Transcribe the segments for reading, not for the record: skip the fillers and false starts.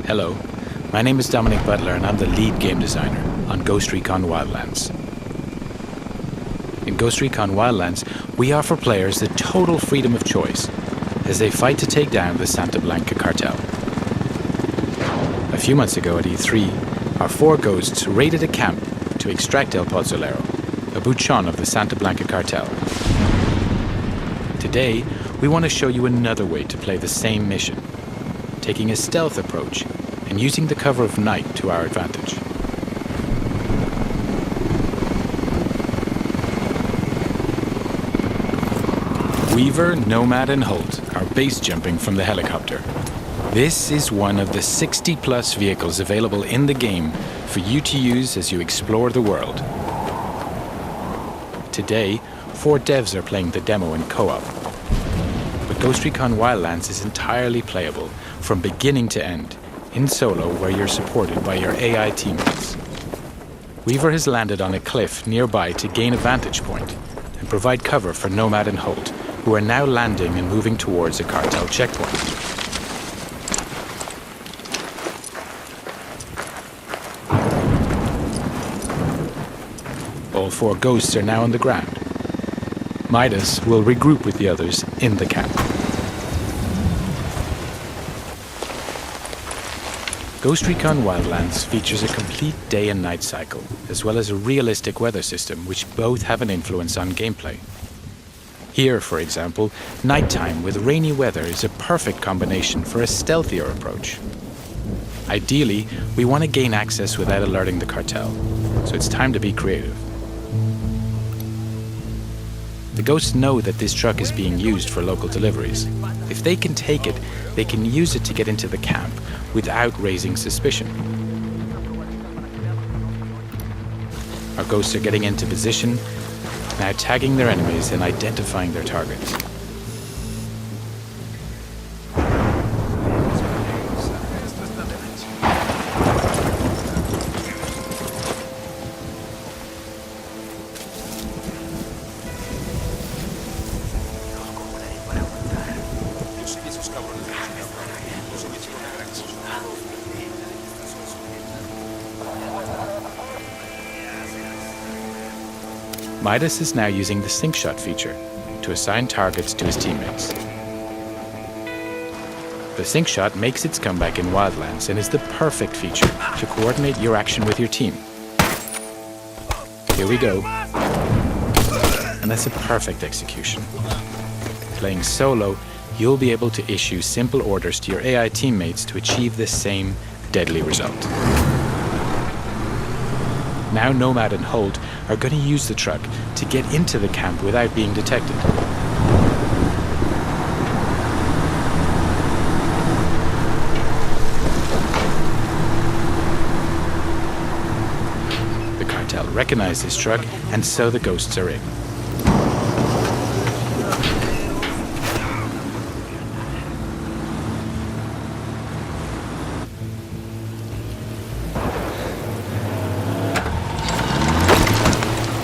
Hello, my name is Dominic Butler and I'm the lead game designer on Ghost Recon Wildlands. In Ghost Recon Wildlands, we offer players the total freedom of choice as they fight to take down the Santa Blanca cartel. A few months ago at E3, our 4 ghosts raided a camp to extract El Pozzolero, a buchon of the Santa Blanca cartel. Today, we want to show you another way to play the same mission, taking a stealth approach and using the cover of night to our advantage. Weaver, Nomad and Holt are base jumping from the helicopter. This is one of the 60+ vehicles available in the game for you to use as you explore the world. Today, 4 devs are playing the demo in co-op. But Ghost Recon Wildlands is entirely playable from beginning to end, in solo where you're supported by your AI teammates. Weaver has landed on a cliff nearby to gain a vantage point and provide cover for Nomad and Holt, who are now landing and moving towards a cartel checkpoint. All 4 ghosts are now on the ground. Midas will regroup with the others in the camp. Ghost Recon Wildlands features a complete day and night cycle, as well as a realistic weather system which both have an influence on gameplay. Here, for example, nighttime with rainy weather is a perfect combination for a stealthier approach. Ideally, we want to gain access without alerting the cartel, so it's time to be creative. The ghosts know that this truck is being used for local deliveries. If they can take it, they can use it to get into the camp without raising suspicion. Our ghosts are getting into position, now tagging their enemies and identifying their targets. Midas is now using the sync shot feature to assign targets to his teammates. The sync shot makes its comeback in Wildlands and is the perfect feature to coordinate your action with your team. Here we go. And that's a perfect execution. Playing solo, you'll be able to issue simple orders to your AI teammates to achieve the same deadly result. Now Nomad and Holt are going to use the truck to get into the camp without being detected. The cartel recognize this truck, and so the ghosts are in.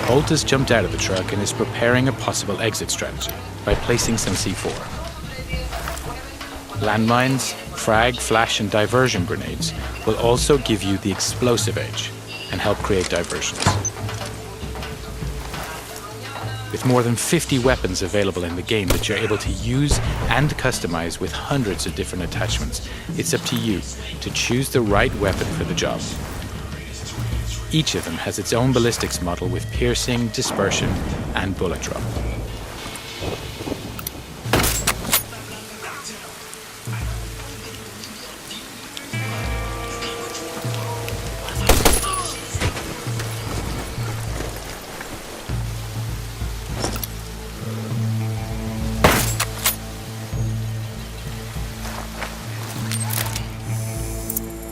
Holt has jumped out of the truck and is preparing a possible exit strategy by placing some C4. Landmines, frag, flash, and diversion grenades will also give you the explosive edge and help create diversions. With more than 50 weapons available in the game that you're able to use and customize with hundreds of different attachments, it's up to you to choose the right weapon for the job. Each of them has its own ballistics model with piercing, dispersion, and bullet drop.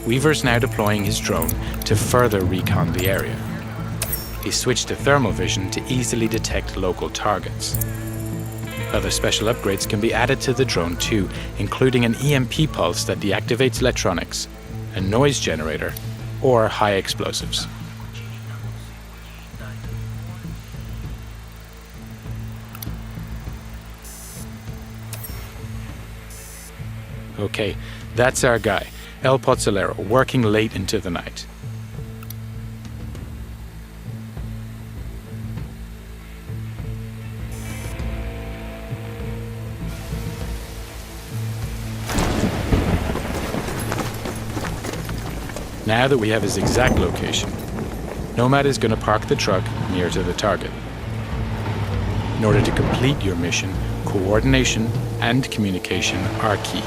Weaver's now deploying his drone to further recon the area. He switched to thermal vision to easily detect local targets. Other special upgrades can be added to the drone too, including an EMP pulse that deactivates electronics, a noise generator, or high explosives. Okay, that's our guy. El Pozzolero working late into the night. Now that we have his exact location, Nomad is going to park the truck near to the target. In order to complete your mission, coordination and communication are key.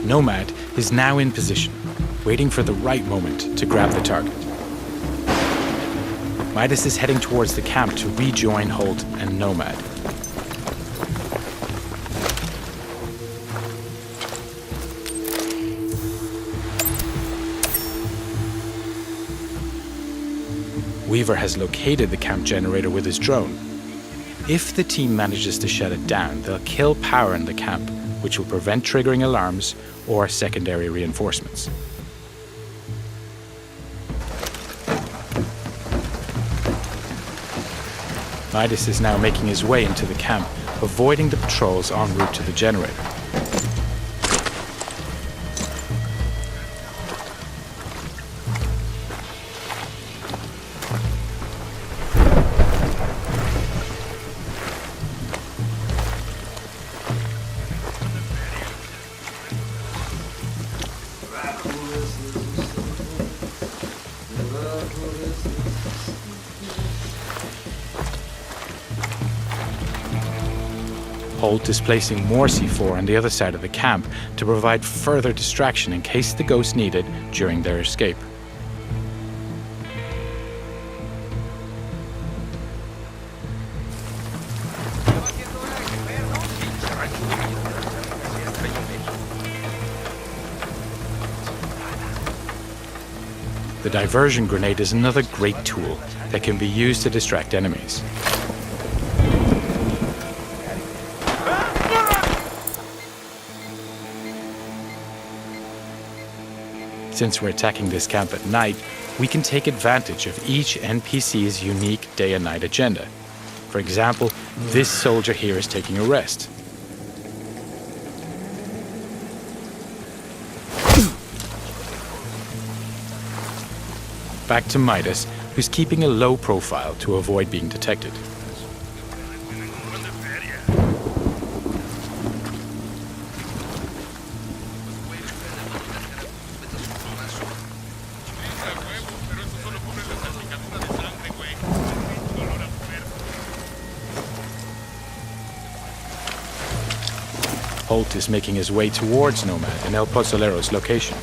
Nomad is now in position, waiting for the right moment to grab the target. Midas is heading towards the camp to rejoin Holt and Nomad. Weaver has located the camp generator with his drone. If the team manages to shut it down, they'll kill power in the camp, which will prevent triggering alarms or secondary reinforcements. Midas is now making his way into the camp, avoiding the patrols en route to the generator. Holt is placing more C4 on the other side of the camp to provide further distraction in case the ghosts need it during their escape. The diversion grenade is another great tool that can be used to distract enemies. Since we're attacking this camp at night, we can take advantage of each NPC's unique day and night agenda. For example, this soldier here is taking a rest. Back to Midas, who's keeping a low profile to avoid being detected. Holt is making his way towards Nomad and El Pozzolero's location.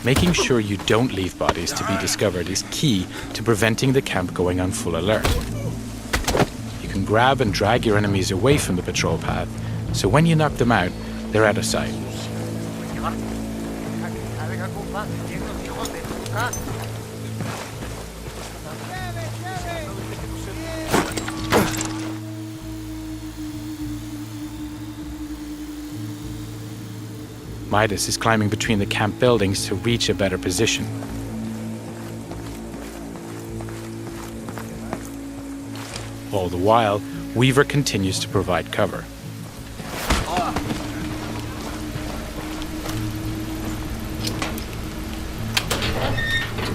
Making sure you don't leave bodies to be discovered is key to preventing the camp going on full alert. You can grab and drag your enemies away from the patrol path, so when you knock them out, they're out of sight. Midas is climbing between the camp buildings to reach a better position. All the while, Weaver continues to provide cover.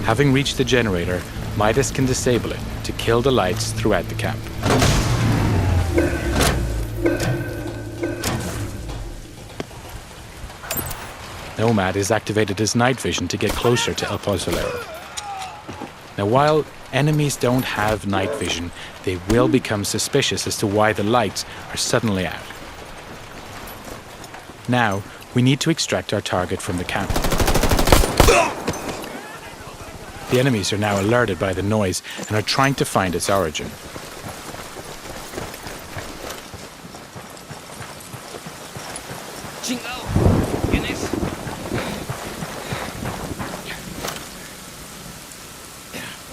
Having reached the generator, Midas can disable it to kill the lights throughout the camp. Nomad has activated his night vision to get closer to El Pozzolero. Now, while enemies don't have night vision, they will become suspicious as to why the lights are suddenly out. Now, we need to extract our target from the camp. The enemies are now alerted by the noise and are trying to find its origin. Chingao. ¿Quién es?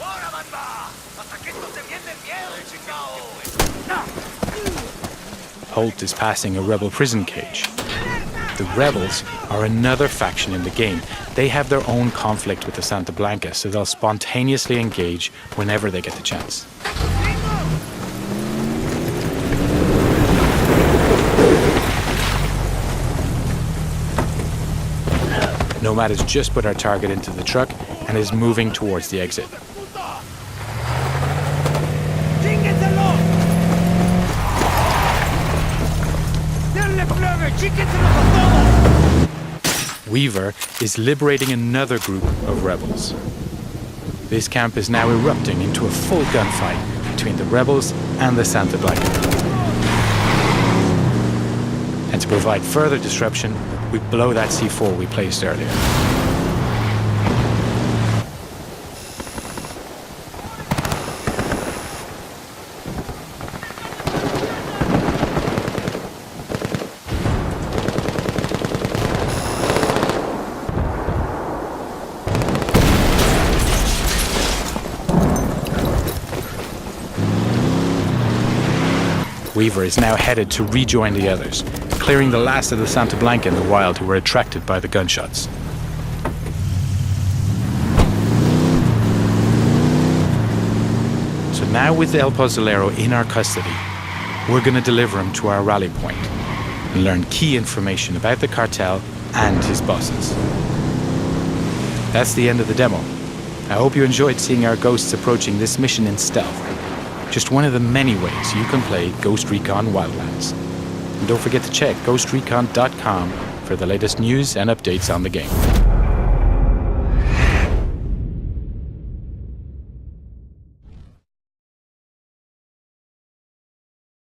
¡Ahora, banda! ¡Hasta que esto se viene miedo, chingao! Holt is passing a rebel prison cage. The rebels are another faction in the game. They have their own conflict with the Santa Blanca, so they'll spontaneously engage whenever they get the chance. Nomad has just put our target into the truck and is moving towards the exit. Weaver is liberating another group of rebels. This camp is now erupting into a full gunfight between the rebels and the Santa Blanca. And to provide further disruption, we blow that C4 we placed earlier. Weaver is now headed to rejoin the others, clearing the last of the Santa Blanca in the wild who were attracted by the gunshots. So now with El Pozolero in our custody, we're going to deliver him to our rally point and learn key information about the cartel and his bosses. That's the end of the demo. I hope you enjoyed seeing our ghosts approaching this mission in stealth. Just one of the many ways you can play Ghost Recon Wildlands. And don't forget to check ghostrecon.com for the latest news and updates on the game.